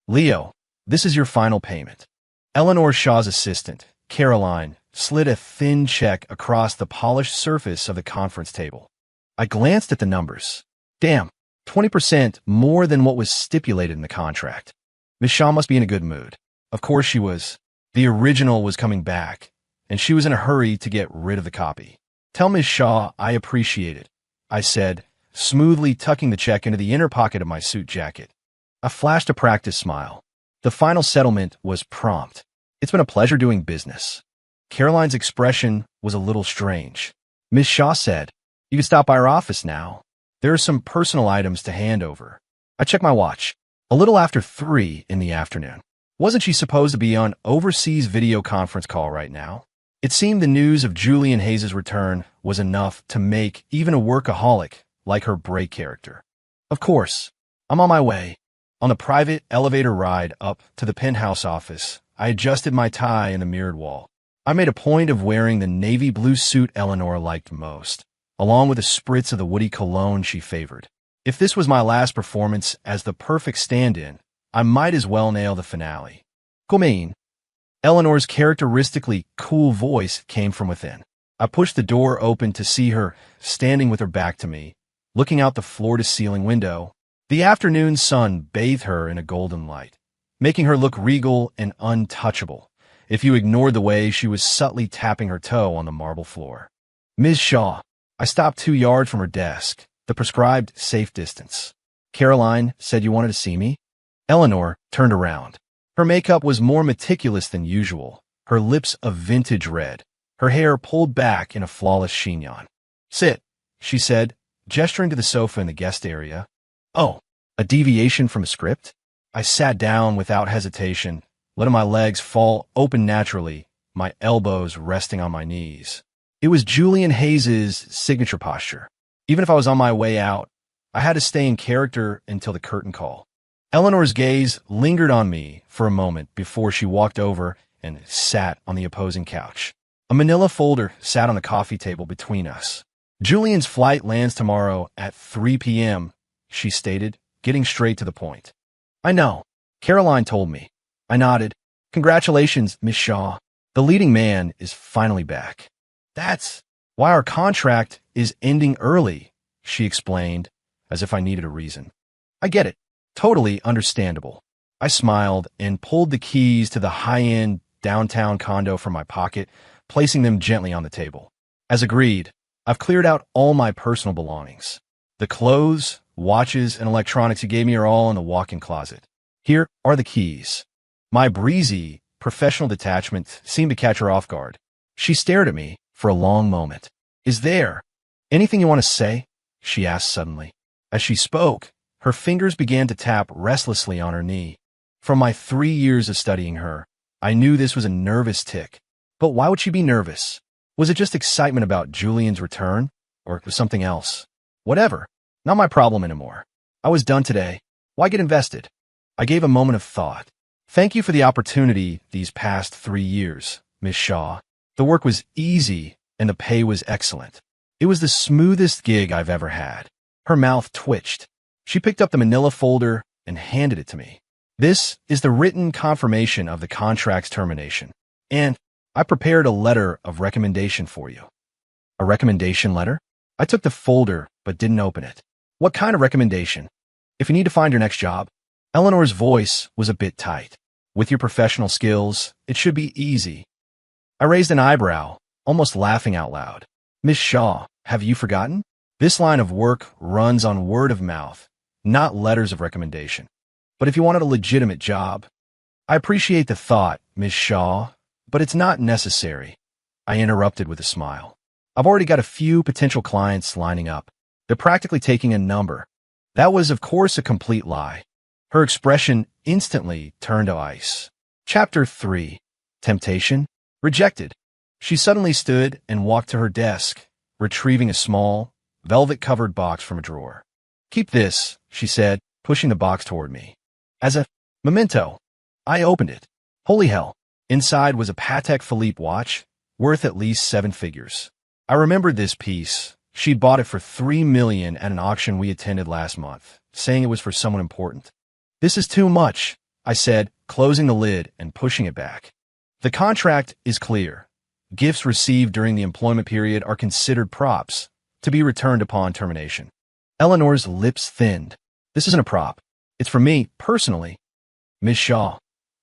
Leo, this is your final payment. Eleanor Shaw's assistant, Caroline, slid a thin check across the polished surface of the conference table. I glanced at the numbers. Damn, 20% more than what was stipulated in the contract. Miss Shaw must be in a good mood. Of course she was. The original was coming back, and she was in a hurry to get rid of the copy. Tell Miss Shaw I appreciate it, I said, smoothly tucking the check into the inner pocket of my suit jacket. I flashed a practice smile. The final settlement was prompt. It's been a pleasure doing business. Caroline's expression was a little strange. Miss Shaw said, "You can stop by our office now. There are some personal items to hand over." I checked my watch. A little after 3 in the afternoon. Wasn't she supposed to be on overseas video conference call right now? It seemed the news of Julian Hayes' return was enough to make even a workaholic like her break character. Of course, I'm on my way. On the private elevator ride up to the penthouse office, I adjusted my tie in the mirrored wall. I made a point of wearing the navy blue suit Eleanor liked most, along with a spritz of the woody cologne she favored. If this was my last performance as the perfect stand-in, I might as well nail the finale. Come. Eleanor's characteristically cool voice came from within. I pushed the door open to see her standing with her back to me, looking out the floor-to-ceiling window. The afternoon sun bathed her in a golden light, making her look regal and untouchable, if you ignored the way she was subtly tapping her toe on the marble floor. Ms. Shaw. I stopped 2 yards from her desk, the prescribed safe distance. Caroline said you wanted to see me? Eleanor turned around. Her makeup was more meticulous than usual, her lips a vintage red, her hair pulled back in a flawless chignon. Sit, she said, gesturing to the sofa in the guest area. Oh, a deviation from a script? I sat down without hesitation, letting my legs fall open naturally, my elbows resting on my knees. It was Julian Hayes' signature posture. Even if I was on my way out, I had to stay in character until the curtain call. Eleanor's gaze lingered on me for a moment before she walked over and sat on the opposing couch. A manila folder sat on the coffee table between us. Julian's flight lands tomorrow at 3 p.m., she stated, getting straight to the point. I know. Caroline told me. I nodded. Congratulations, Miss Shaw. The leading man is finally back. That's why our contract is ending early, she explained, as if I needed a reason. I get it. Totally understandable. I smiled and pulled the keys to the high-end downtown condo from my pocket, placing them gently on the table. As agreed, I've cleared out all my personal belongings. The clothes, watches, and electronics you gave me are all in the walk-in closet. Here are the keys. My breezy, professional detachment seemed to catch her off guard. She stared at me for a long moment. Is there anything you want to say? She asked suddenly. As she spoke, her fingers began to tap restlessly on her knee. From my 3 years of studying her, I knew this was a nervous tic. But why would she be nervous? Was it just excitement about Julian's return? Or was something else? Whatever. Not my problem anymore. I was done today. Why get invested? I gave a moment of thought. Thank you for the opportunity these past 3 years, Miss Shaw. The work was easy and the pay was excellent. It was the smoothest gig I've ever had. Her mouth twitched. She picked up the manila folder and handed it to me. This is the written confirmation of the contract's termination. And I prepared a letter of recommendation for you. A recommendation letter? I took the folder but didn't open it. What kind of recommendation? If you need to find your next job. Eleanor's voice was a bit tight. With your professional skills, it should be easy. I raised an eyebrow, almost laughing out loud. Miss Shaw, have you forgotten? This line of work runs on word of mouth, not letters of recommendation. But if you wanted a legitimate job, I appreciate the thought, Miss Shaw, but it's not necessary. I interrupted with a smile. I've already got a few potential clients lining up. They're practically taking a number. That was, of course, a complete lie. Her expression instantly turned to ice. Chapter 3. Temptation? Rejected. She suddenly stood and walked to her desk, retrieving a small, velvet-covered box from a drawer. Keep this, she said, pushing the box toward me. As a memento. I opened it. Holy hell. Inside was a Patek Philippe watch, worth at least 7 figures. I remembered this piece. She'd bought it for $3 million at an auction we attended last month, saying it was for someone important. This is too much, I said, closing the lid and pushing it back. The contract is clear. Gifts received during the employment period are considered props, to be returned upon termination. Eleanor's lips thinned. This isn't a prop. It's for me, personally. Ms. Shaw.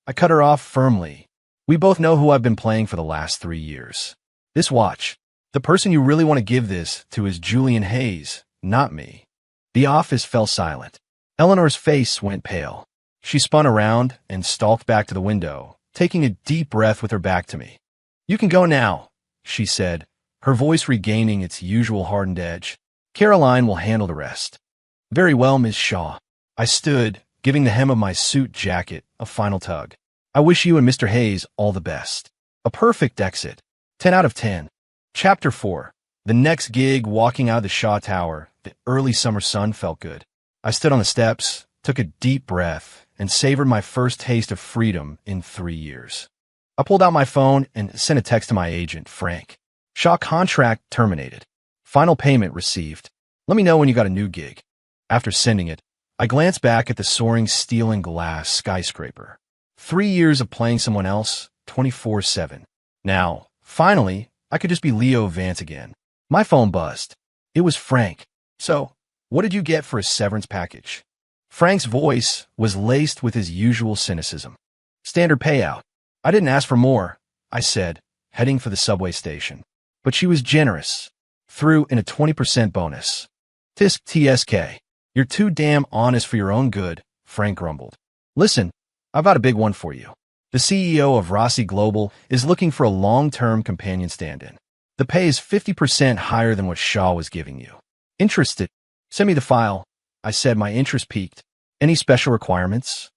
I cut her off firmly. We both know who I've been playing for the last 3 years. This watch. The person you really want to give this to is Julian Hayes, not me. The office fell silent. Eleanor's face went pale. She spun around and stalked back to the window, taking a deep breath with her back to me. You can go now, she said, her voice regaining its usual hardened edge. Caroline will handle the rest. Very well, Ms. Shaw. I stood, giving the hem of my suit jacket a final tug. I wish you and Mr. Hayes all the best. A perfect exit. 10 out of 10. Chapter 4. The next gig, walking out of the Shaw Tower, the early summer sun felt good. I stood on the steps, took a deep breath, and savored my first taste of freedom in 3 years. I pulled out my phone and sent a text to my agent, Frank. Shaw contract terminated. Final payment received. Let me know when you got a new gig. After sending it, I glanced back at the soaring steel and glass skyscraper. 3 years of playing someone else, 24/7. Now, finally, I could just be Leo Vance again. My phone buzzed. It was Frank. So, what did you get for a severance package? Frank's voice was laced with his usual cynicism. Standard payout. I didn't ask for more, I said, heading for the subway station. But she was generous. Threw in a 20% bonus. Tisk TSK. You're too damn honest for your own good, Frank grumbled. Listen, I've got a big one for you. The CEO of Rossi Global is looking for a long-term companion stand-in. The pay is 50% higher than what Shaw was giving you. Interested? Send me the file. I said, my interest piqued. Any special requirements?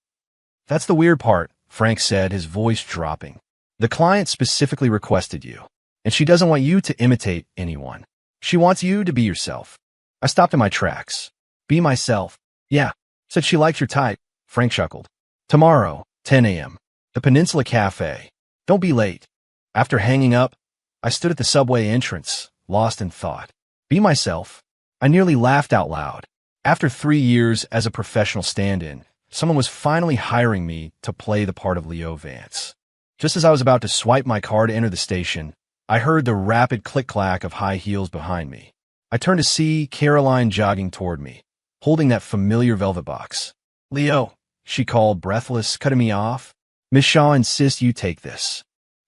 That's the weird part, Frank said, his voice dropping. The client specifically requested you, and she doesn't want you to imitate anyone. She wants you to be yourself. I stopped in my tracks. Be myself. Yeah, said she liked your type, Frank chuckled. Tomorrow, 10 a.m. The Peninsula Cafe. Don't be late. After hanging up, I stood at the subway entrance, lost in thought. Be myself. I nearly laughed out loud. After 3 years as a professional stand-in, someone was finally hiring me to play the part of Leo Vance. Just as I was about to swipe my card to enter the station, I heard the rapid click-clack of high heels behind me. I turned to see Caroline jogging toward me, holding that familiar velvet box. Leo, she called, breathless, cutting me off. Miss Shaw insists you take this.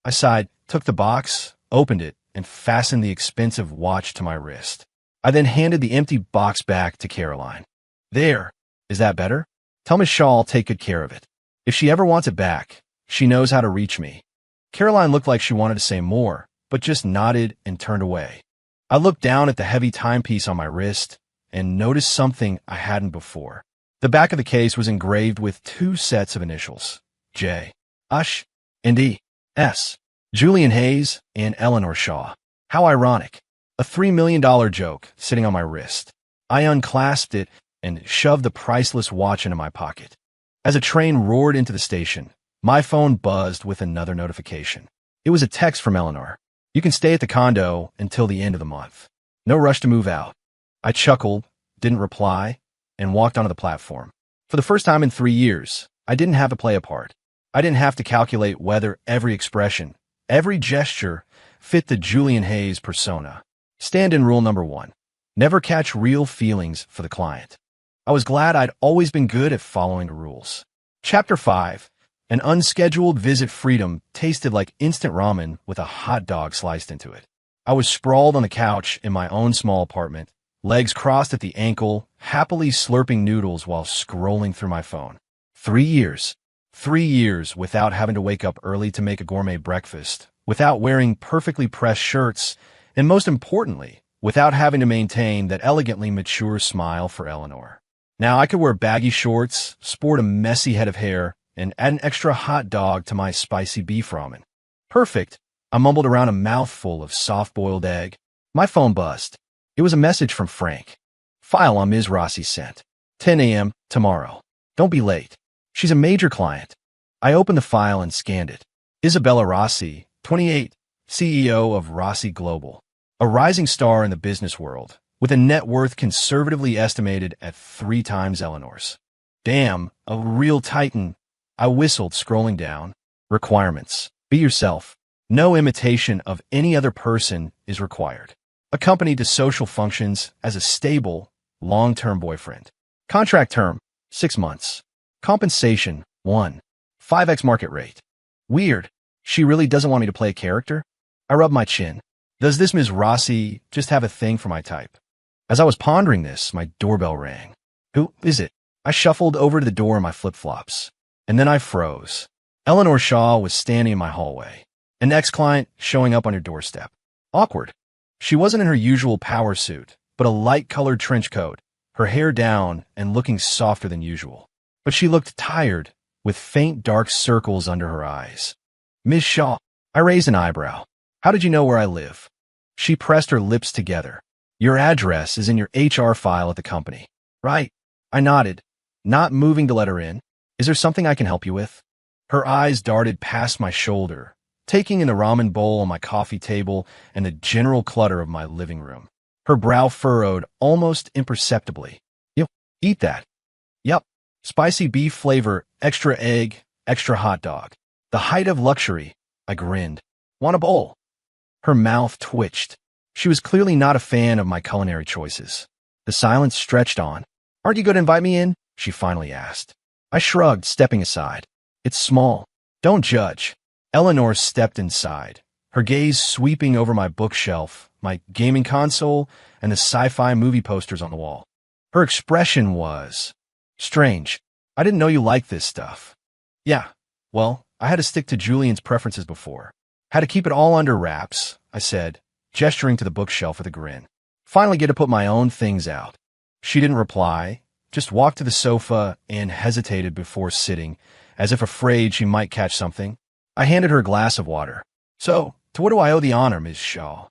I sighed, took the box, opened it, and fastened the expensive watch to my wrist. I then handed the empty box back to Caroline. There. Is that better? Tell Miss Shaw I'll take good care of it. If she ever wants it back, she knows how to reach me. Caroline looked like she wanted to say more, but just nodded and turned away. I looked down at the heavy timepiece on my wrist and noticed something I hadn't before. The back of the case was engraved with 2 sets of initials, J, Ush, and E, S, Julian Hayes and Eleanor Shaw. How ironic. A $3 million joke sitting on my wrist. I unclasped it and shoved the priceless watch into my pocket. As a train roared into the station, my phone buzzed with another notification. It was a text from Eleanor. You can stay at the condo until the end of the month. No rush to move out. I chuckled, didn't reply, and walked onto the platform. For the first time in 3 years, I didn't have to play a part. I didn't have to calculate whether every expression, every gesture, fit the Julian Hayes persona. Stand-in rule number 1. Never catch real feelings for the client. I was glad I'd always been good at following the rules. Chapter 5. An unscheduled visit freedom tasted like instant ramen with a hot dog sliced into it. I was sprawled on the couch in my own small apartment, legs crossed at the ankle, happily slurping noodles while scrolling through my phone. 3 years. 3 years without having to wake up early to make a gourmet breakfast, without wearing perfectly pressed shirts, and most importantly, without having to maintain that elegantly mature smile for Eleanor. Now I could wear baggy shorts, sport a messy head of hair, and add an extra hot dog to my spicy beef ramen. Perfect. I mumbled around a mouthful of soft-boiled egg. My phone buzzed. It was a message from Frank. File on Ms. Rossi sent. 10 a.m. tomorrow. Don't be late. She's a major client. I opened the file and scanned it. Isabella Rossi, 28, CEO of Rossi Global. A rising star in the business world, with a net worth conservatively estimated at 3 times Eleanor's. Damn, a real titan. I whistled, scrolling down. Requirements. Be yourself. No imitation of any other person is required. Accompanied to social functions as a stable, long-term boyfriend. Contract term, 6 months. Compensation, 1. 5x market rate. Weird. She really doesn't want me to play a character? I rubbed my chin. Does this Ms. Rossi just have a thing for my type? As I was pondering this, my doorbell rang. Who is it? I shuffled over to the door in my flip-flops. And then I froze. Eleanor Shaw was standing in my hallway. An ex-client showing up on your doorstep. Awkward. She wasn't in her usual power suit, but a light-colored trench coat, her hair down and looking softer than usual. But she looked tired, with faint dark circles under her eyes. Ms. Shaw, I raised an eyebrow. How did you know where I live? She pressed her lips together. Your address is in your HR file at the company. Right. I nodded, not moving to let her in. Is there something I can help you with? Her eyes darted past my shoulder, taking in the ramen bowl on my coffee table and the general clutter of my living room. Her brow furrowed almost imperceptibly. You eat that? Yup. Spicy beef flavor, extra egg, extra hot dog. The height of luxury. I grinned. Want a bowl? Her mouth twitched. She was clearly not a fan of my culinary choices. The silence stretched on. Aren't you going to invite me in? She finally asked. I shrugged, stepping aside. It's small. Don't judge. Eleanor stepped inside, her gaze sweeping over my bookshelf, my gaming console, and the sci-fi movie posters on the wall. Her expression was strange. I didn't know you liked this stuff. Yeah, well, I had to stick to Julian's preferences before. Had to keep it all under wraps, I said, gesturing to the bookshelf with a grin. Finally get to put my own things out. She didn't reply, just walked to the sofa and hesitated before sitting, as if afraid she might catch something. I handed her a glass of water. So, to what do I owe the honor, Ms. Shaw?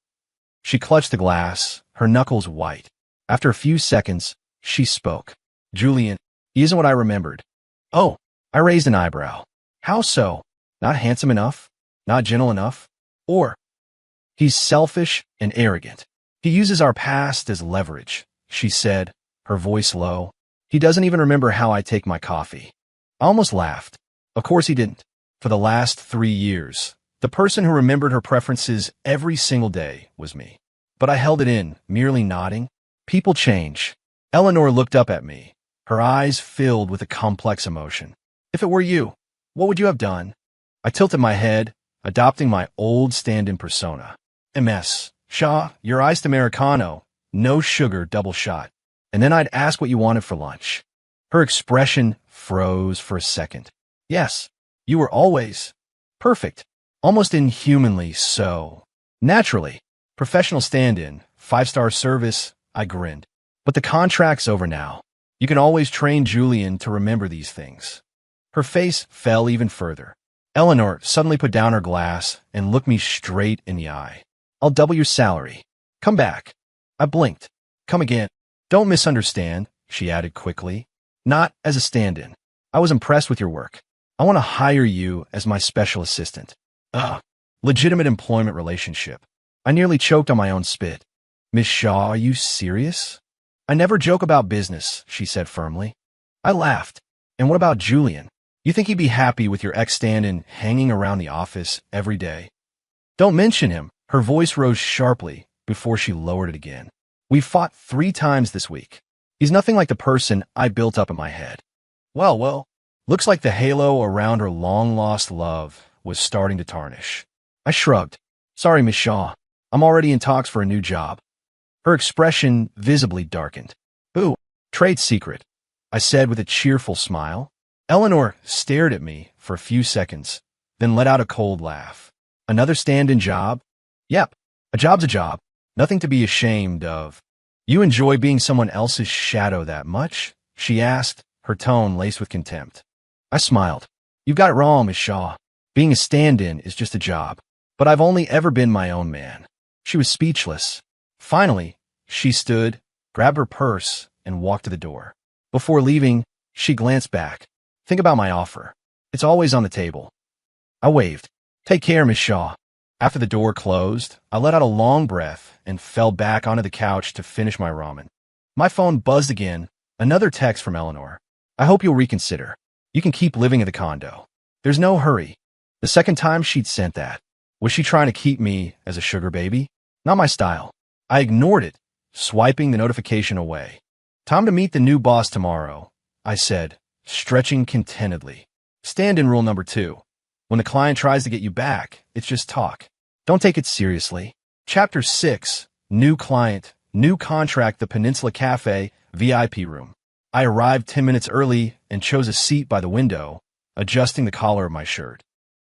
She clutched the glass, her knuckles white. After a few seconds, she spoke. Julian, he isn't what I remembered. Oh, I raised an eyebrow. How so? Not handsome enough? Not gentle enough? Or, he's selfish and arrogant. He uses our past as leverage, she said, her voice low. He doesn't even remember how I take my coffee. I almost laughed. Of course he didn't. For the last 3 years, the person who remembered her preferences every single day was me. But I held it in, merely nodding. People change. Eleanor looked up at me, her eyes filled with a complex emotion. If it were you, what would you have done? I tilted my head, adopting my old stand-in persona. MS. Shaw, your iced Americano, no sugar, double shot. And then I'd ask what you wanted for lunch. Her expression froze for a second. Yes, you were always perfect, almost inhumanly so. Naturally, professional stand-in, 5-star service, I grinned. But the contract's over now. You can always train Julian to remember these things. Her face fell even further. Eleanor suddenly put down her glass and looked me straight in the eye. I'll double your salary. Come back. I blinked. Come again. Don't misunderstand, she added quickly. Not as a stand-in. I was impressed with your work. I want to hire you as my special assistant. Legitimate employment relationship. I nearly choked on my own spit. Miss Shaw, are you serious? I never joke about business, she said firmly. I laughed. And what about Julian? You think he'd be happy with your ex-stand-in hanging around the office every day? Don't mention him. Her voice rose sharply before she lowered it again. We fought 3 times this week. He's nothing like the person I built up in my head. Well, looks like the halo around her long-lost love was starting to tarnish. I shrugged. Sorry, Miss Shaw. I'm already in talks for a new job. Her expression visibly darkened. Ooh, trade secret, I said with a cheerful smile. Eleanor stared at me for a few seconds, then let out a cold laugh. Another stand-in job? Yep, a job's a job. Nothing to be ashamed of. You enjoy being someone else's shadow that much? She asked, her tone laced with contempt. I smiled. You've got it wrong, Miss Shaw. Being a stand-in is just a job. But I've only ever been my own man. She was speechless. Finally, she stood, grabbed her purse, and walked to the door. Before leaving, she glanced back. Think about my offer. It's always on the table. I waved. Take care, Miss Shaw. After the door closed, I let out a long breath and fell back onto the couch to finish my ramen. My phone buzzed again, another text from Eleanor. I hope you'll reconsider. You can keep living at the condo. There's no hurry. The second time she'd sent that. Was she trying to keep me as a sugar baby? Not my style. I ignored it, swiping the notification away. Time to meet the new boss tomorrow, I said, stretching contentedly. Stand-in rule number 2. When the client tries to get you back, it's just talk. Don't take it seriously. Chapter 6. New client, new contract, the Peninsula Cafe, VIP room. I arrived 10 minutes early and chose a seat by the window, adjusting the collar of my shirt.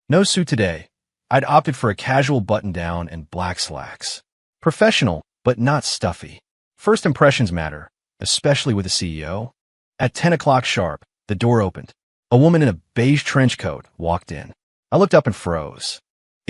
No suit today. I'd opted for a casual button-down and black slacks. Professional, but not stuffy. First impressions matter, especially with a CEO. At 10 o'clock sharp, the door opened. A woman in a beige trench coat walked in. I looked up and froze.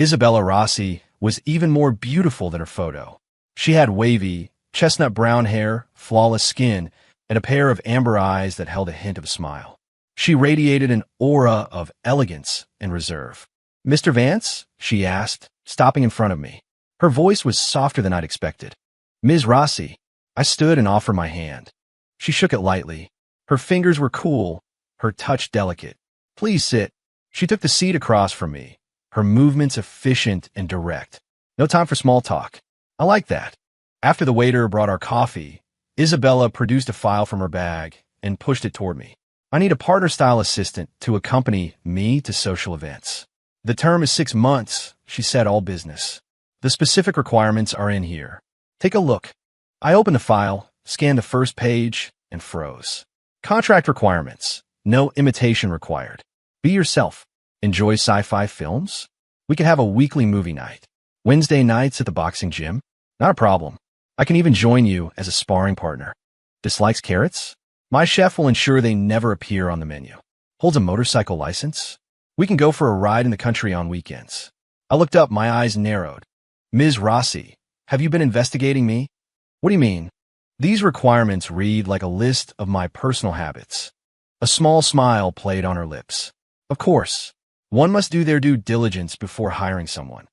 Isabella Rossi was even more beautiful than her photo. She had wavy, chestnut brown hair, flawless skin, and a pair of amber eyes that held a hint of a smile. She radiated an aura of elegance and reserve. "Mr. Vance?" she asked, stopping in front of me. Her voice was softer than I'd expected. "Ms. Rossi." I stood and offered my hand. She shook it lightly. Her fingers were cool, her touch delicate. "Please sit." She took the seat across from me, her movements efficient and direct. No time for small talk. I like that. After the waiter brought our coffee, Isabella produced a file from her bag and pushed it toward me. "I need a partner-style assistant to accompany me to social events. The term is 6 months," she said, all business. "The specific requirements are in here. Take a look." I opened the file, scanned the first page, and froze. Contract requirements. No imitation required. Be yourself. Enjoy sci-fi films? We could have a weekly movie night. Wednesday nights at the boxing gym? Not a problem. I can even join you as a sparring partner. Dislikes carrots? My chef will ensure they never appear on the menu. Holds a motorcycle license? We can go for a ride in the country on weekends. I looked up, my eyes narrowed. "Ms. Rossi, have you been investigating me?" "What do you mean?" These requirements read like a list of my personal habits. A small smile played on her lips. Of course, one must do their due diligence before hiring someone.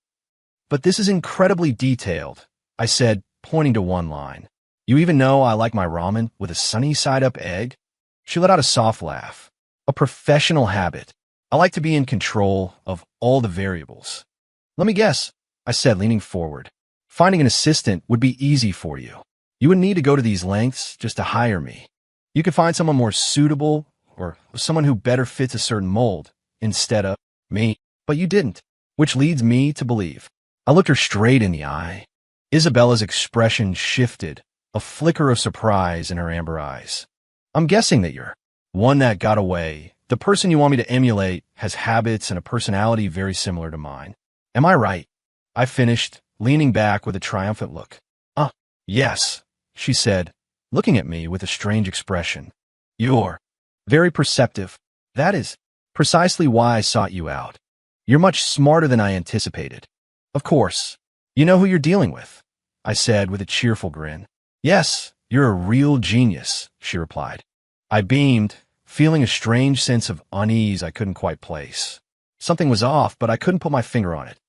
"But this is incredibly detailed," I said, pointing to one line. "You even know I like my ramen with a sunny side-up egg?" She let out a soft laugh. "A professional habit. I like to be in control of all the variables." "Let me guess," I said, leaning forward. "Finding an assistant would be easy for you. You wouldn't need to go to these lengths just to hire me. You could find someone more suitable or someone who better fits a certain mold instead of me. But you didn't, which leads me to believe." I looked her straight in the eye. Isabella's expression shifted, a flicker of surprise in her amber eyes. "I'm guessing that you're one that got away. The person you want me to emulate has habits and a personality very similar to mine. Am I right?" I finished, leaning back with a triumphant look. Yes," she said, looking at me with a strange expression. "You're very perceptive. That is precisely why I sought you out. You're much smarter than I anticipated." "Of course. You know who you're dealing with," I said with a cheerful grin. "Yes, you're a real genius," she replied. I beamed, feeling a strange sense of unease I couldn't quite place. Something was off, but I couldn't put my finger on it.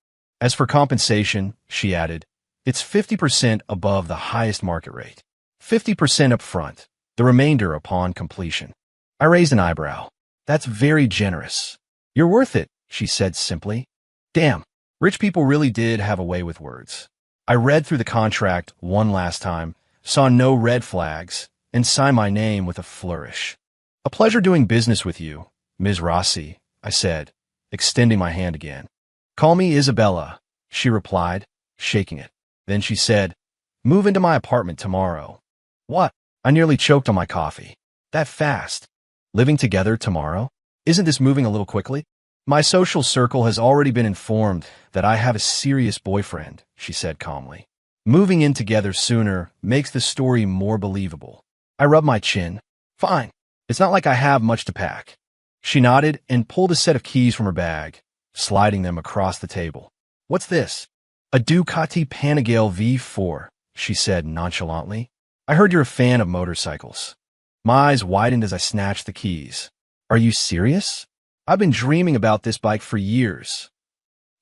"As for compensation," she added, "it's 50% above the highest market rate. 50% up front, the remainder upon completion." I raised an eyebrow. "That's very generous." "You're worth it," she said simply. Damn, rich people really did have a way with words. I read through the contract one last time, saw no red flags, and signed my name with a flourish. "A pleasure doing business with you, Ms. Rossi," I said, extending my hand again. "Call me Isabella," she replied, shaking it. Then she said, "Move into my apartment tomorrow." "What?" I nearly choked on my coffee. "That fast? Living together tomorrow? Isn't this moving a little quickly?" "My social circle has already been informed that I have a serious boyfriend," she said calmly. "Moving in together sooner makes the story more believable." I rubbed my chin. "Fine. It's not like I have much to pack." She nodded and pulled a set of keys from her bag, sliding them across the table. "What's this?" "A Ducati Panigale V4, she said nonchalantly. "I heard you're a fan of motorcycles." My eyes widened as I snatched the keys. "Are you serious? I've been dreaming about this bike for years."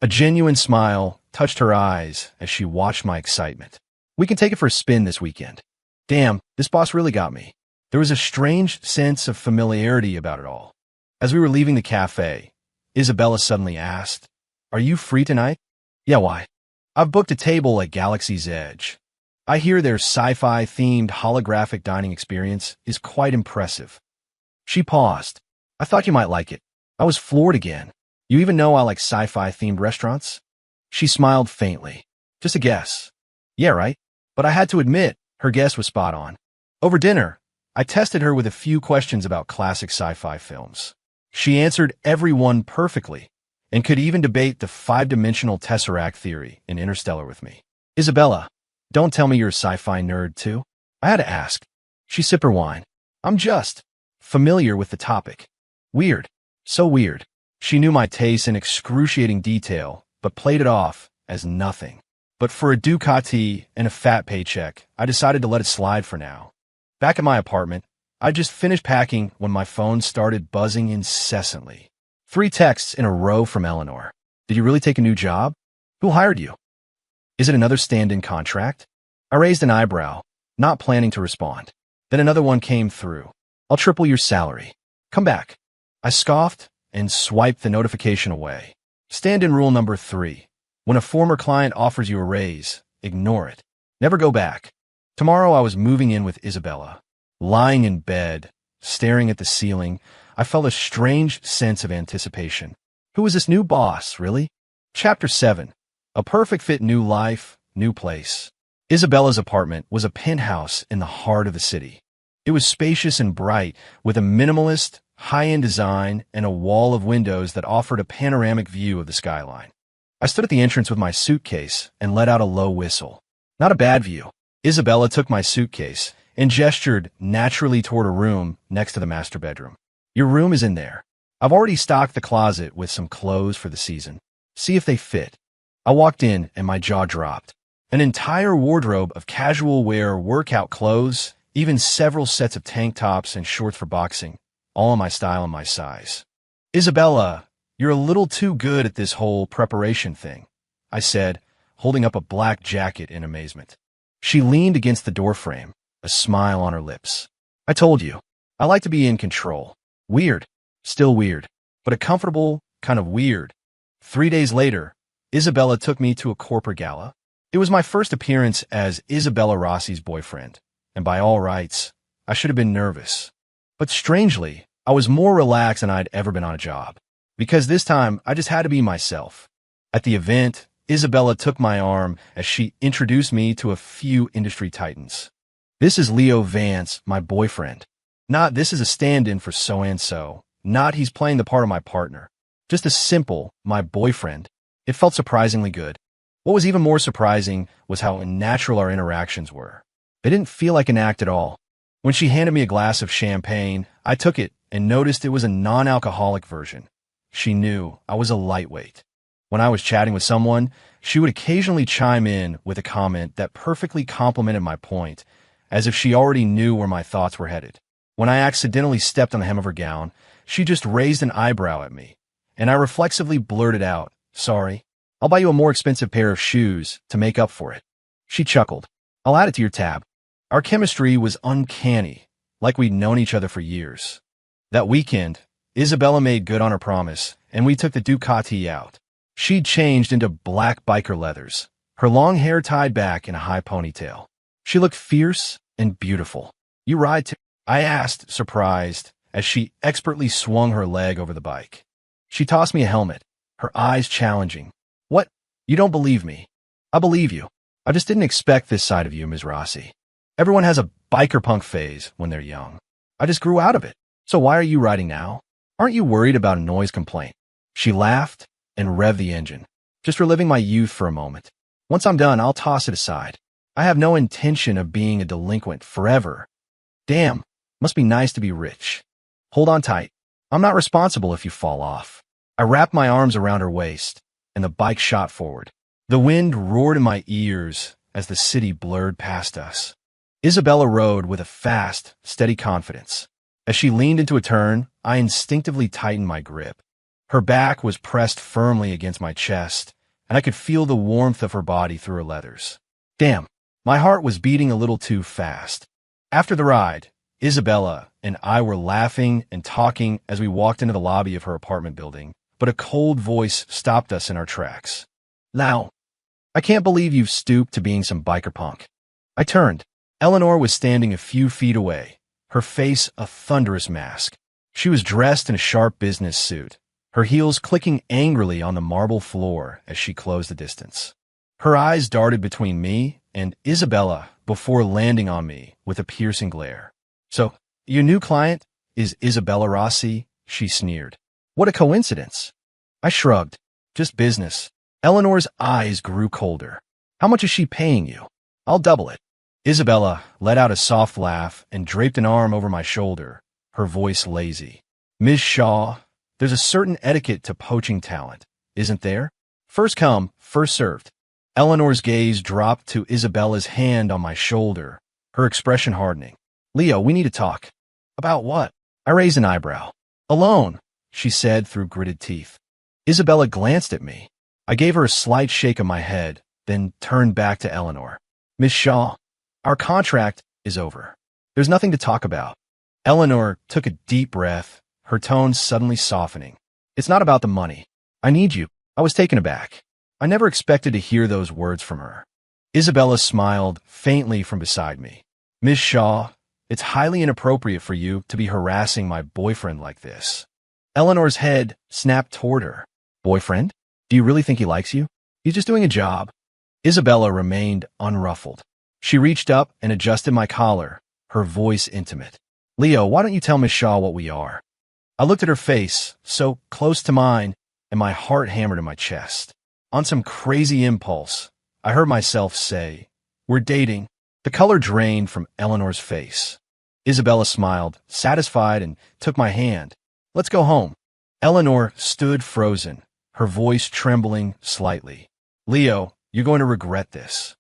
A genuine smile touched her eyes as she watched my excitement. "We can take it for a spin this weekend." Damn, this boss really got me. There was a strange sense of familiarity about it all. As we were leaving the cafe, Isabella suddenly asked, "Are you free tonight?" "Yeah, why?" "I've booked a table at Galaxy's Edge. I hear their sci-fi themed holographic dining experience is quite impressive." She paused. "I thought you might like it." I was floored again. "You even know I like sci-fi themed restaurants?" She smiled faintly. "Just a guess." "Yeah, right." But I had to admit, her guess was spot on. Over dinner, I tested her with a few questions about classic sci-fi films. She answered every one perfectly, and could even debate the five-dimensional tesseract theory in Interstellar with me. "Isabella, don't tell me you're a sci-fi nerd, too." I had to ask. She sipped her wine. "I'm just familiar with the topic." "Weird. So weird." She knew my taste in excruciating detail, but played it off as nothing. But for a Ducati and a fat paycheck, I decided to let it slide for now. Back at my apartment, I just finished packing when my phone started buzzing incessantly. 3 texts in a row from Eleanor. "Did you really take a new job? Who hired you? Is it another stand-in contract?" I raised an eyebrow, not planning to respond. Then another one came through. "I'll triple your salary. Come back." I scoffed and swiped the notification away. Stand-in rule number 3. When a former client offers you a raise, ignore it. Never go back. Tomorrow I was moving in with Isabella. Lying in bed, staring at the ceiling, I felt a strange sense of anticipation. Who was this new boss, really? Chapter 7. A perfect fit, new life, new place. Isabella's apartment was a penthouse in the heart of the city. It was spacious and bright, with a minimalist, high-end design and a wall of windows that offered a panoramic view of the skyline. I stood at the entrance with my suitcase and let out a low whistle. Not a bad view. Isabella took my suitcase and gestured naturally toward a room next to the master bedroom. "Your room is in there. I've already stocked the closet with some clothes for the season. See if they fit." I walked in and my jaw dropped. An entire wardrobe of casual wear workout clothes, even several sets of tank tops and shorts for boxing, all in my style and my size. "Isabella, you're a little too good at this whole preparation thing," I said, holding up a black jacket in amazement. She leaned against the doorframe, a smile on her lips. "I told you, I like to be in control. Weird, still weird, but a comfortable kind of weird." 3 days later, Isabella took me to a corporate gala. It was my first appearance as Isabella Rossi's boyfriend, and by all rights, I should have been nervous. But strangely, I was more relaxed than I'd ever been on a job, because this time I just had to be myself. At the event, Isabella took my arm as she introduced me to a few industry titans. "This is Leo Vance, my boyfriend. Not this is a stand-in for so-and-so. Not he's playing the part of my partner. Just a simple, my boyfriend." It felt surprisingly good. What was even more surprising was how unnatural our interactions were. They didn't feel like an act at all. When she handed me a glass of champagne, I took it and noticed it was a non-alcoholic version. She knew I was a lightweight. When I was chatting with someone, she would occasionally chime in with a comment that perfectly complimented my point, as if she already knew where my thoughts were headed. When I accidentally stepped on the hem of her gown, she just raised an eyebrow at me, and I reflexively blurted out, "Sorry, I'll buy you a more expensive pair of shoes to make up for it." She chuckled. "I'll add it to your tab." Our chemistry was uncanny, like we'd known each other for years. That weekend, Isabella made good on her promise, and we took the Ducati out. She'd changed into black biker leathers, her long hair tied back in a high ponytail. She looked fierce and beautiful. "You ride too?" I asked, surprised, as she expertly swung her leg over the bike. She tossed me a helmet, her eyes challenging. "What? You don't believe me?" "I believe you. I just didn't expect this side of you, Ms. Rossi. Everyone has a biker punk phase when they're young. I just grew out of it. So why are you riding now? Aren't you worried about a noise complaint?" She laughed and revved the engine. "Just reliving my youth for a moment. Once I'm done, I'll toss it aside. I have no intention of being a delinquent forever. Damn, must be nice to be rich. Hold on tight. I'm not responsible if you fall off." I wrapped my arms around her waist, and the bike shot forward. The wind roared in my ears as the city blurred past us. Isabella rode with a fast, steady confidence. As she leaned into a turn, I instinctively tightened my grip. Her back was pressed firmly against my chest, and I could feel the warmth of her body through her leathers. Damn, my heart was beating a little too fast. After the ride, Isabella, and I were laughing and talking as we walked into the lobby of her apartment building, but a cold voice stopped us in our tracks. "Now, I can't believe you've stooped to being some biker punk." I turned. Eleanor was standing a few feet away, her face a thunderous mask. She was dressed in a sharp business suit, her heels clicking angrily on the marble floor as she closed the distance. Her eyes darted between me and Isabella before landing on me with a piercing glare. "So, your new client is Isabella Rossi?" she sneered. "What a coincidence." I shrugged. "Just business." Eleanor's eyes grew colder. "How much is she paying you?" "I'll double it." Isabella let out a soft laugh and draped an arm over my shoulder, her voice lazy. "Ms. Shaw, there's a certain etiquette to poaching talent, isn't there? First come, first served." Eleanor's gaze dropped to Isabella's hand on my shoulder, her expression hardening. "Leo, we need to talk." "About what?" I raised an eyebrow. "Alone," she said through gritted teeth. Isabella glanced at me. I gave her a slight shake of my head, then turned back to Eleanor. "Miss Shaw, our contract is over. There's nothing to talk about." Eleanor took a deep breath, her tone suddenly softening. "It's not about the money. I need you." I was taken aback. I never expected to hear those words from her. Isabella smiled faintly from beside me. "Miss Shaw, it's highly inappropriate for you to be harassing my boyfriend like this." Eleanor's head snapped toward her. "Boyfriend? Do you really think he likes you? He's just doing a job." Isabella remained unruffled. She reached up and adjusted my collar, her voice intimate. "Leo, why don't you tell Miss Shaw what we are?" I looked at her face, so close to mine, and my heart hammered in my chest. On some crazy impulse, I heard myself say, "We're dating." The color drained from Eleanor's face. Isabella smiled, satisfied, and took my hand. "Let's go home." Eleanor stood frozen, her voice trembling slightly. "Leo, you're going to regret this."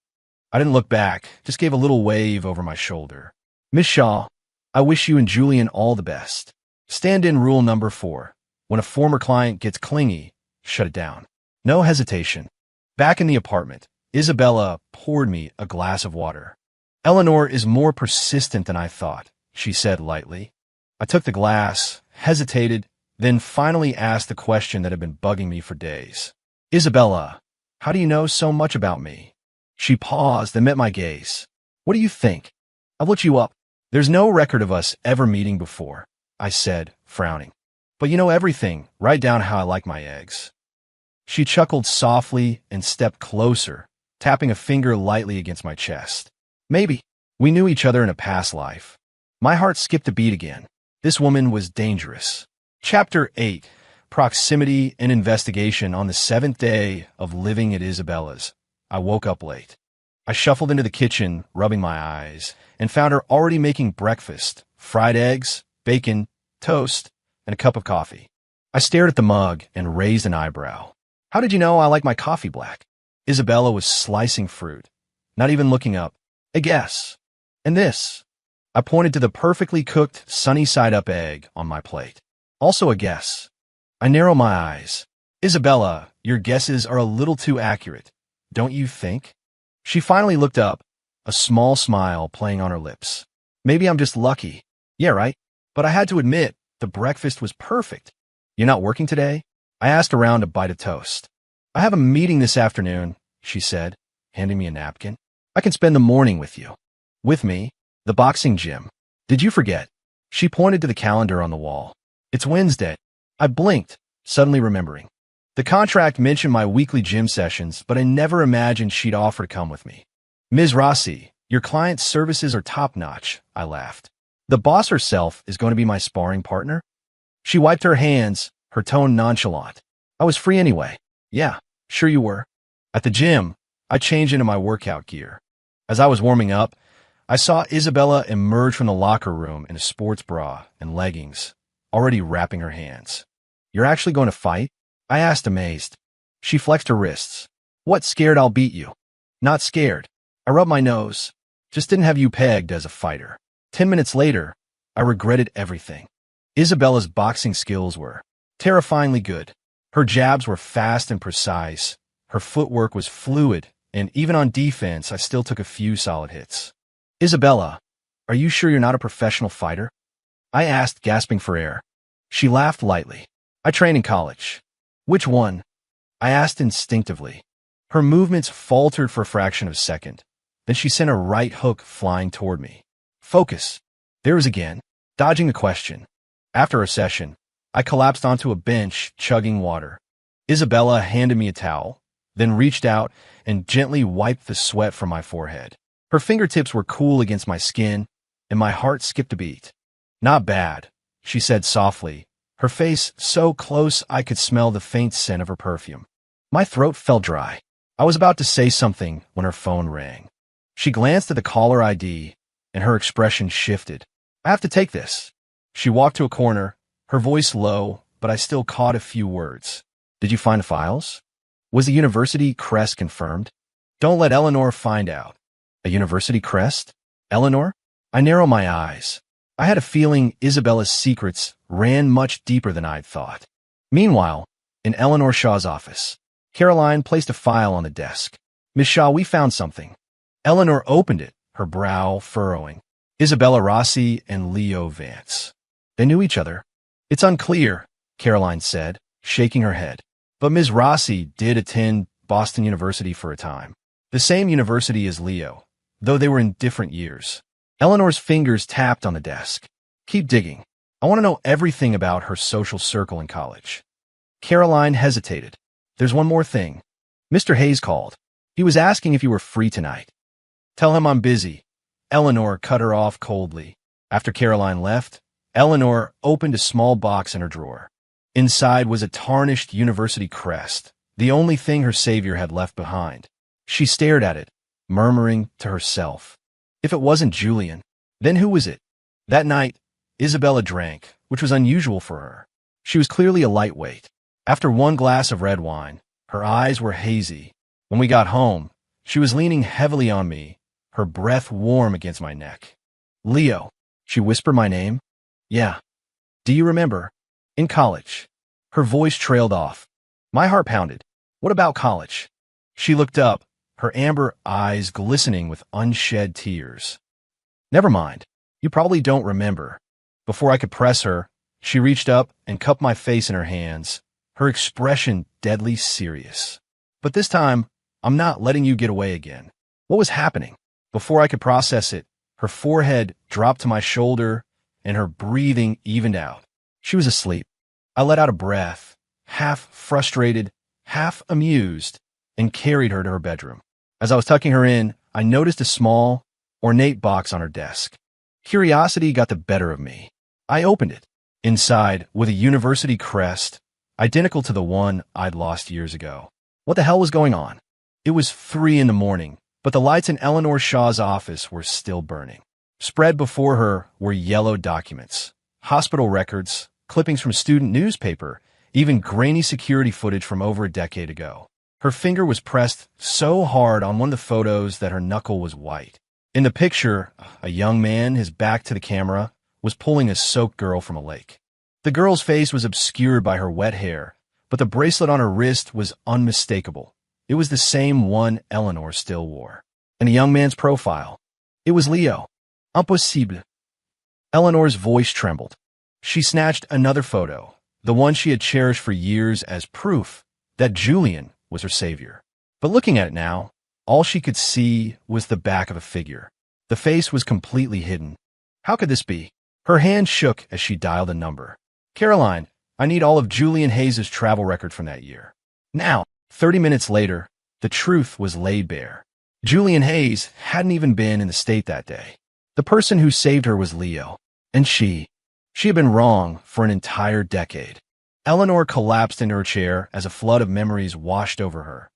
I didn't look back, just gave a little wave over my shoulder. "Miss Shaw, I wish you and Julian all the best. Stand-in rule number 4. When a former client gets clingy, shut it down." No hesitation. Back in the apartment, Isabella poured me a glass of water. "Eleanor is more persistent than I thought," she said lightly. I took the glass, hesitated, then finally asked the question that had been bugging me for days. "Isabella, how do you know so much about me?" She paused and met my gaze. "What do you think? I've looked you up. There's no record of us ever meeting before," I said, frowning. "But you know everything, right down how I like my eggs." She chuckled softly and stepped closer, tapping a finger lightly against my chest. "Maybe. We knew each other in a past life." My heart skipped a beat again. This woman was dangerous. Chapter 8. Proximity and Investigation. On the 7th day of living at Isabella's, I woke up late. I shuffled into the kitchen, rubbing my eyes, and found her already making breakfast: fried eggs, bacon, toast, and a cup of coffee. I stared at the mug and raised an eyebrow. "How did you know I like my coffee black?" Isabella was slicing fruit, not even looking up. "A guess." "And this?" I pointed to the perfectly cooked, sunny-side-up egg on my plate. "Also a guess." I narrowed my eyes. "Isabella, your guesses are a little too accurate, don't you think?" She finally looked up, a small smile playing on her lips. "Maybe I'm just lucky." "Yeah, right. But I had to admit, the breakfast was perfect." "You're not working today?" I asked around a bite of toast. "I have a meeting this afternoon," she said, handing me a napkin. "I can spend the morning with you." "With me?" "The boxing gym. Did you forget?" She pointed to the calendar on the wall. "It's Wednesday." I blinked, suddenly remembering. The contract mentioned my weekly gym sessions, but I never imagined she'd offer to come with me. "Ms. Rossi, your client's services are top-notch," I laughed. "The boss herself is going to be my sparring partner?" She wiped her hands, her tone nonchalant. "I was free anyway." "Yeah, sure you were." At the gym, I changed into my workout gear. As I was warming up, I saw Isabella emerge from the locker room in a sports bra and leggings, already wrapping her hands. "You're actually going to fight?" I asked, amazed. She flexed her wrists. "What, scared I'll beat you?" "Not scared." I rubbed my nose. "Just didn't have you pegged as a fighter." 10 minutes later, I regretted everything. Isabella's boxing skills were terrifyingly good. Her jabs were fast and precise. Her footwork was fluid, and even on defense, I still took a few solid hits. "Isabella, are you sure you're not a professional fighter?" I asked, gasping for air. She laughed lightly. I trained in college. Which one? I asked instinctively. Her movements faltered for a fraction of a second. Then she sent a right hook flying toward me. Focus. There was again, dodging the question. After a session, I collapsed onto a bench, chugging water. Isabella handed me a towel, then reached out and gently wiped the sweat from my forehead. Her fingertips were cool against my skin, and my heart skipped a beat. Not bad, she said softly, her face so close I could smell the faint scent of her perfume. My throat felt dry. I was about to say something when her phone rang. She glanced at the caller ID, and her expression shifted. I have to take this. She walked to a corner, her voice low, but I still caught a few words. Did you find the files? Was the university crest confirmed? Don't let Eleanor find out. A university crest? Eleanor? I narrowed my eyes. I had a feeling Isabella's secrets ran much deeper than I'd thought. Meanwhile, in Eleanor Shaw's office, Caroline placed a file on the desk. Miss Shaw, we found something. Eleanor opened it, her brow furrowing. Isabella Rossi and Leo Vance. They knew each other. It's unclear, Caroline said, shaking her head. But Ms. Rossi did attend Boston University for a time. The same university as Leo, though they were in different years. Eleanor's fingers tapped on the desk. Keep digging. I want to know everything about her social circle in college. Caroline hesitated. There's one more thing. Mr. Hayes called. He was asking if you were free tonight. Tell him I'm busy. Eleanor cut her off coldly. After Caroline left, Eleanor opened a small box in her drawer. Inside was a tarnished university crest, the only thing her savior had left behind. She stared at it, murmuring to herself. If it wasn't Julian, then who was it? That night, Isabella drank, which was unusual for her. She was clearly a lightweight. After one glass of red wine, her eyes were hazy. When we got home, she was leaning heavily on me, her breath warm against my neck. Leo, she whispered my name. Yeah. Do you remember? In college. Her voice trailed off. My heart pounded. What about college? She looked up, her amber eyes glistening with unshed tears. Never mind. You probably don't remember. Before I could press her, she reached up and cupped my face in her hands, her expression deadly serious. But this time, I'm not letting you get away again. What was happening? Before I could process it, her forehead dropped to my shoulder and her breathing evened out. She was asleep. I let out a breath, half frustrated, half amused, and carried her to her bedroom. As I was tucking her in, I noticed a small, ornate box on her desk. Curiosity got the better of me. I opened it. Inside, with a university crest, identical to the one I'd lost years ago. What the hell was going on? It was 3 a.m, but the lights in Eleanor Shaw's office were still burning. Spread before her were yellow documents, hospital records, clippings from student newspaper, even grainy security footage from over a decade ago. Her finger was pressed so hard on one of the photos that her knuckle was white. In the picture, a young man, his back to the camera, was pulling a soaked girl from a lake. The girl's face was obscured by her wet hair, but the bracelet on her wrist was unmistakable. It was the same one Eleanor still wore. And the young man's profile. It was Leo. Impossible. Eleanor's voice trembled. She snatched another photo, the one she had cherished for years as proof that Julian was her savior. But looking at it now, all she could see was the back of a figure. The face was completely hidden. How could this be? Her hand shook as she dialed a number. Caroline, I need all of Julian Hayes' travel record from that year. Now, 30 minutes later, the truth was laid bare. Julian Hayes hadn't even been in the state that day. The person who saved her was Leo, and she had been wrong for an entire decade. Eleanor collapsed into her chair as a flood of memories washed over her.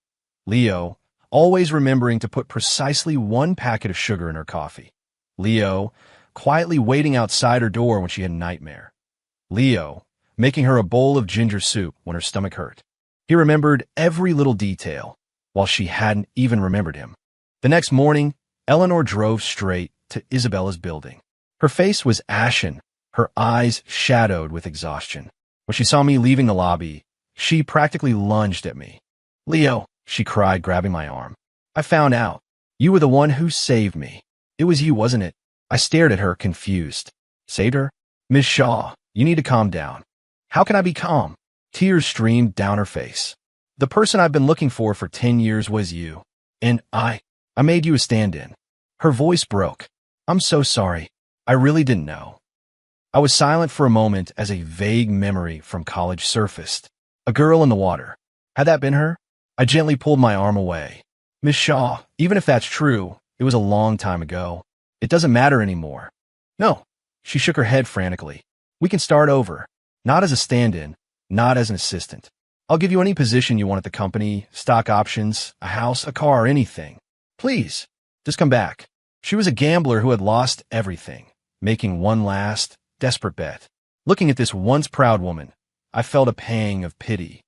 Leo, always remembering to put precisely 1 packet of sugar in her coffee. Leo, quietly waiting outside her door when she had a nightmare. Leo, making her a bowl of ginger soup when her stomach hurt. He remembered every little detail, while she hadn't even remembered him. The next morning, Eleanor drove straight to Isabella's building. Her face was ashen, her eyes shadowed with exhaustion. When she saw me leaving the lobby, she practically lunged at me. Leo, she cried, grabbing my arm. I found out. You were the one who saved me. It was you, wasn't it? I stared at her, confused. Saved her? Miss Shaw, you need to calm down. How can I be calm? Tears streamed down her face. The person I've been looking for 10 years was you. And I made you a stand-in. Her voice broke. I'm so sorry. I really didn't know. I was silent for a moment as a vague memory from college surfaced. A girl in the water. Had that been her? I gently pulled my arm away. Miss Shaw, even if that's true, it was a long time ago. It doesn't matter anymore. No. She shook her head frantically. We can start over. Not as a stand-in, not as an assistant. I'll give you any position you want at the company, stock options, a house, a car, anything. Please, just come back. She was a gambler who had lost everything, making one last, desperate bet. Looking at this once proud woman, I felt a pang of pity.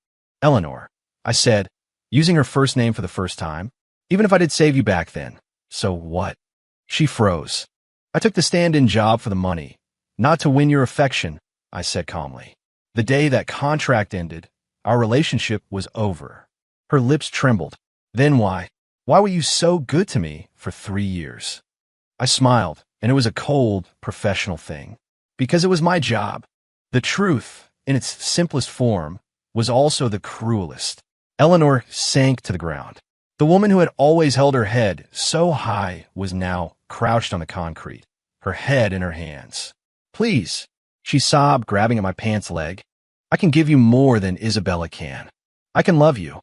Eleanor, I said, using her first name for the first time. Even if I did save you back then, so what? She froze. I took the stand-in job for the money, not to win your affection, I said calmly. The day that contract ended, our relationship was over. Her lips trembled. Then why? Why were you so good to me for 3 years? I smiled, and it was a cold, professional thing. Because it was my job. The truth, in its simplest form, was also the cruelest. Eleanor sank to the ground. The woman who had always held her head so high was now crouched on the concrete, her head in her hands. Please, she sobbed, grabbing at my pants leg. I can give you more than Isabella can. I can love you.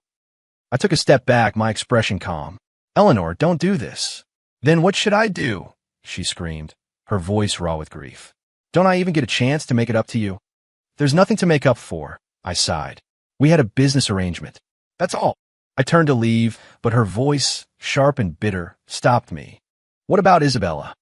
I took a step back, my expression calm. Eleanor, don't do this. Then what should I do? She screamed, her voice raw with grief. Don't I even get a chance to make it up to you? There's nothing to make up for, I sighed. We had a business arrangement. That's all. I turned to leave, but her voice, sharp and bitter, stopped me. What about Isabella?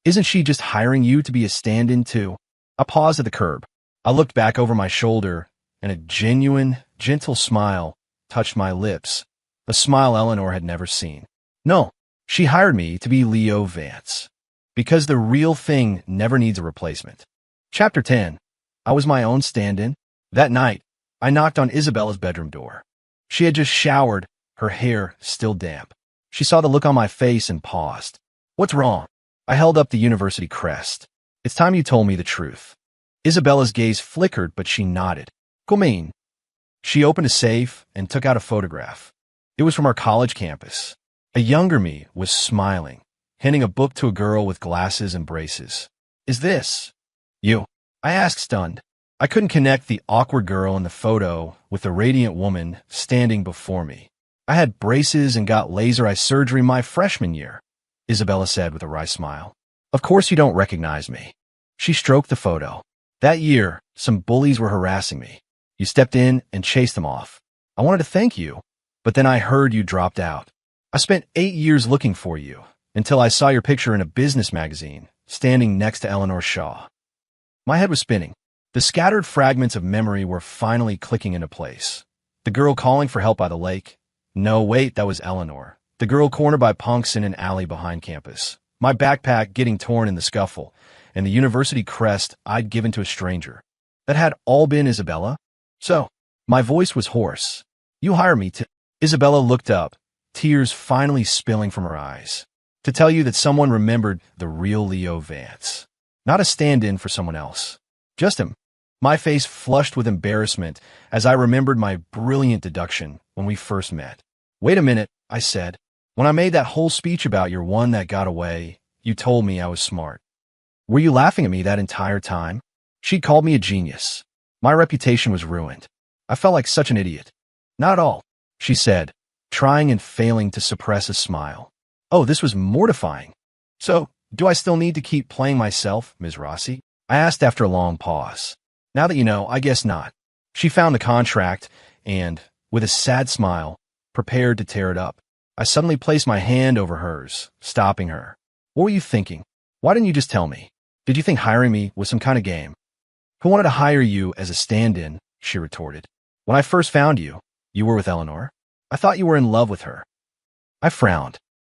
Isn't she just hiring you to be a stand-in too? I paused at the curb. I looked back over my shoulder, and a genuine, gentle smile touched my lips, a smile Eleanor had never seen. No, she hired me to be Leo Vance. Because the real thing never needs a replacement. Chapter 10. I was my own stand-in. That night, I knocked on Isabella's bedroom door. She had just showered, her hair still damp. She saw the look on my face and paused. What's wrong? I held up the university crest. It's time you told me the truth. Isabella's gaze flickered, but she nodded. Come in. She opened a safe and took out a photograph. It was from our college campus. A younger me was smiling, handing a book to a girl with glasses and braces. Is this you? I asked, stunned. I couldn't connect the awkward girl in the photo with the radiant woman standing before me. I had braces and got laser eye surgery my freshman year, Isabella said with a wry smile. Of course you don't recognize me. She stroked the photo. That year, some bullies were harassing me. You stepped in and chased them off. I wanted to thank you, but then I heard you dropped out. I spent 8 years looking for you, until I saw your picture in a business magazine, standing next to Eleanor Shaw. My head was spinning. The scattered fragments of memory were finally clicking into place. The girl calling for help by the lake. No, wait, that was Eleanor. The girl cornered by punks in an alley behind campus. My backpack getting torn in the scuffle, and the university crest I'd given to a stranger. That had all been Isabella? So, my voice was hoarse. You hire me to... Isabella looked up, tears finally spilling from her eyes. To tell you that someone remembered the real Leo Vance. Not a stand-in for someone else. Just him. My face flushed with embarrassment as I remembered my brilliant deduction when we first met. Wait a minute, I said. When I made that whole speech about your one that got away, you told me I was smart. Were you laughing at me that entire time? She called me a genius. My reputation was ruined. I felt like such an idiot. Not at all, she said, trying and failing to suppress a smile. Oh, this was mortifying. So, do I still need to keep playing myself, Ms. Rossi? I asked after a long pause. Now that you know, I guess not. She found the contract and, with a sad smile, prepared to tear it up. I suddenly placed my hand over hers, stopping her. What were you thinking? Why didn't you just tell me? Did you think hiring me was some kind of game? Who wanted to hire you as a stand-in? She retorted. When I first found you, you were with Eleanor. I thought you were in love with her. I frowned.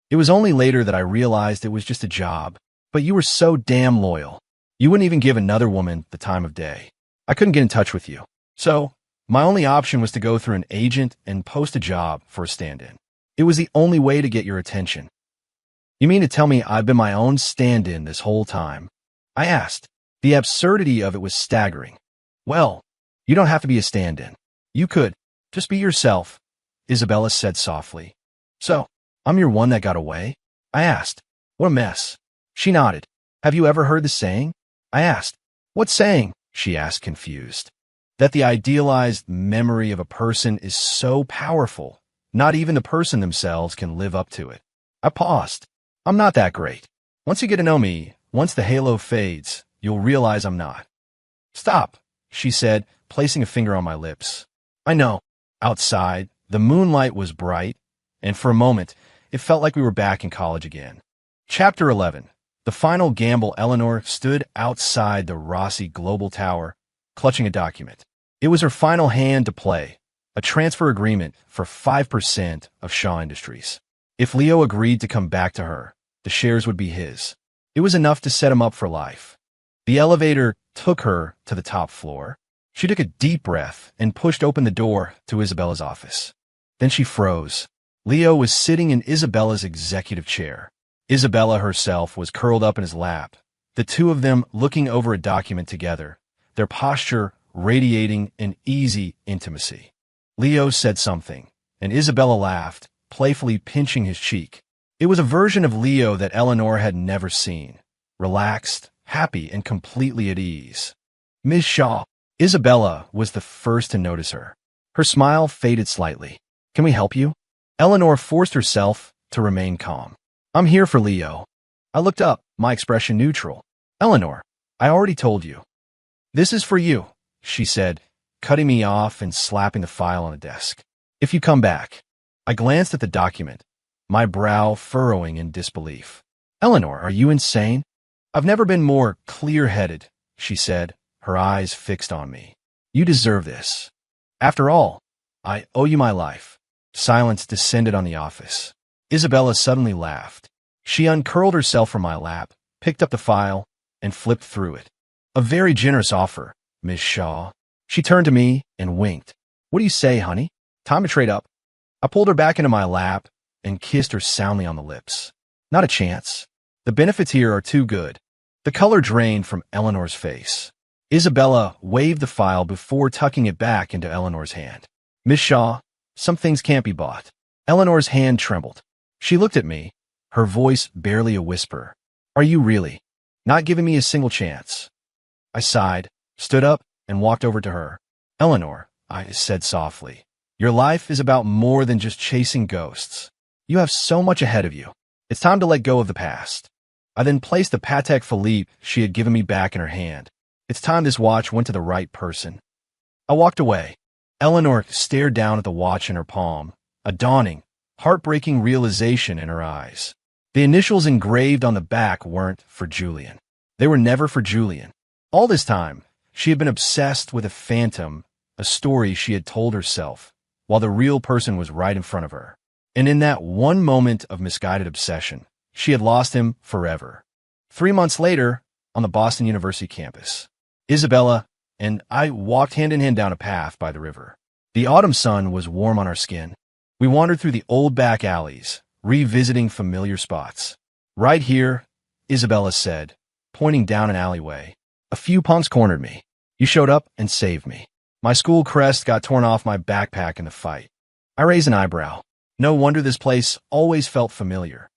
It was only later that I realized it was just a job. But you were so damn loyal. You wouldn't even give another woman the time of day. I couldn't get in touch with you. So, my only option was to go through an agent and post a job for a stand-in. It was the only way to get your attention. You mean to tell me I've been my own stand-in this whole time? I asked. The absurdity of it was staggering. Well, you don't have to be a stand-in. You could. Just be yourself, Isabella said softly. So, I'm your one that got away? I asked. What a mess. She nodded. Have you ever heard the saying? I asked. What saying? She asked, confused. That the idealized memory of a person is so powerful, not even the person themselves can live up to it. I paused. I'm not that great. Once you get to know me, once the halo fades, you'll realize I'm not. Stop, she said, placing a finger on my lips. I know. Outside, the moonlight was bright, and for a moment, it felt like we were back in college again. Chapter 11. The final gamble. Eleanor stood outside the Rossi Global Tower, clutching a document. It was her final hand to play, a transfer agreement for 5% of Shaw Industries. If Leo agreed to come back to her, the shares would be his. It was enough to set him up for life. The elevator took her to the top floor. She took a deep breath and pushed open the door to Isabella's office. Then she froze. Leo was sitting in Isabella's executive chair. Isabella herself was curled up in his lap, the two of them looking over a document together, their posture radiating an easy intimacy. Leo said something, and Isabella laughed, playfully pinching his cheek. It was a version of Leo that Eleanor had never seen, relaxed, happy, and completely at ease. Ms. Shaw. Isabella was the first to notice her. Her smile faded slightly. Can we help you? Eleanor forced herself to remain calm. I'm here for Leo. I looked up, my expression neutral. Eleanor, I already told you. This is for you, she said, cutting me off and slapping the file on the desk. If you come back. I glanced at the document, my brow furrowing in disbelief. Eleanor, are you insane? I've never been more clear-headed, she said, her eyes fixed on me. You deserve this. After all, I owe you my life. Silence descended on the office. Isabella suddenly laughed. She uncurled herself from my lap, picked up the file, and flipped through it. A very generous offer, Miss Shaw. She turned to me and winked. What do you say, honey? Time to trade up. I pulled her back into my lap and kissed her soundly on the lips. Not a chance. The benefits here are too good. The color drained from Eleanor's face. Isabella waved the file before tucking it back into Eleanor's hand. Miss Shaw, some things can't be bought. Eleanor's hand trembled. She looked at me, her voice barely a whisper. Are you really? Not giving me a single chance? I sighed, stood up, and walked over to her. Eleanor, I said softly, your life is about more than just chasing ghosts. You have so much ahead of you. It's time to let go of the past. I then placed the Patek Philippe she had given me back in her hand. It's time this watch went to the right person. I walked away. Eleanor stared down at the watch in her palm, a dawning, heartbreaking realization in her eyes. The initials engraved on the back weren't for Julian. They were never for Julian. All this time, she had been obsessed with a phantom, a story she had told herself, while the real person was right in front of her. And in that one moment of misguided obsession, she had lost him forever. 3 months later, on the Boston University campus, Isabella and I walked hand in hand down a path by the river. The autumn sun was warm on our skin. We wandered through the old back alleys, revisiting familiar spots. Right here, Isabella said, pointing down an alleyway. A few punks cornered me. You showed up and saved me. My school crest got torn off my backpack in the fight. I raised an eyebrow. No wonder this place always felt familiar.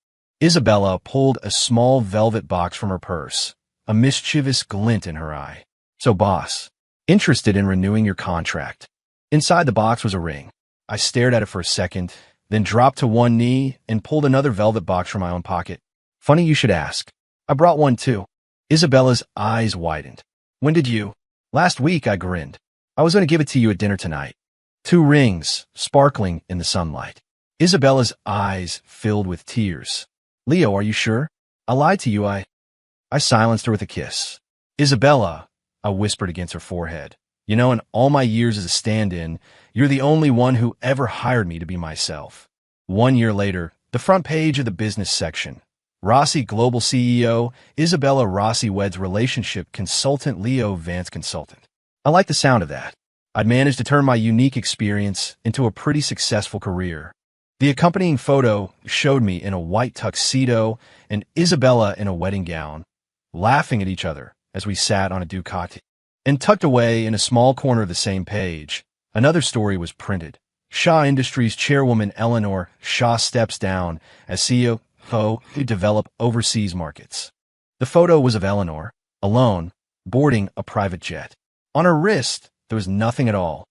Isabella pulled a small velvet box from her purse, a mischievous glint in her eye. So, boss, interested in renewing your contract. Inside the box was a ring. I stared at it for a second, then dropped to one knee and pulled another velvet box from my own pocket. Funny you should ask. I brought one too. Isabella's eyes widened. When did you? Last week, I grinned. I was going to give it to you at dinner tonight. 2 rings, sparkling in the sunlight. Isabella's eyes filled with tears. Leo, are you sure? I lied to you, I silenced her with a kiss. Isabella, I whispered against her forehead. You know, in all my years as a stand-in, you're the only one who ever hired me to be myself. 1 year later, the front page of the business section. Rossi Global CEO, Isabella Rossi weds relationship consultant Leo Vance consultant. I like the sound of that. I'd managed to turn my unique experience into a pretty successful career. The accompanying photo showed me in a white tuxedo and Isabella in a wedding gown, laughing at each other, as we sat on a Ducati. And tucked away in a small corner of the same page, another story was printed. Shaw Industries chairwoman Eleanor Shaw steps down as CEO to develop overseas markets. The photo was of Eleanor, alone, boarding a private jet. On her wrist, there was nothing at all.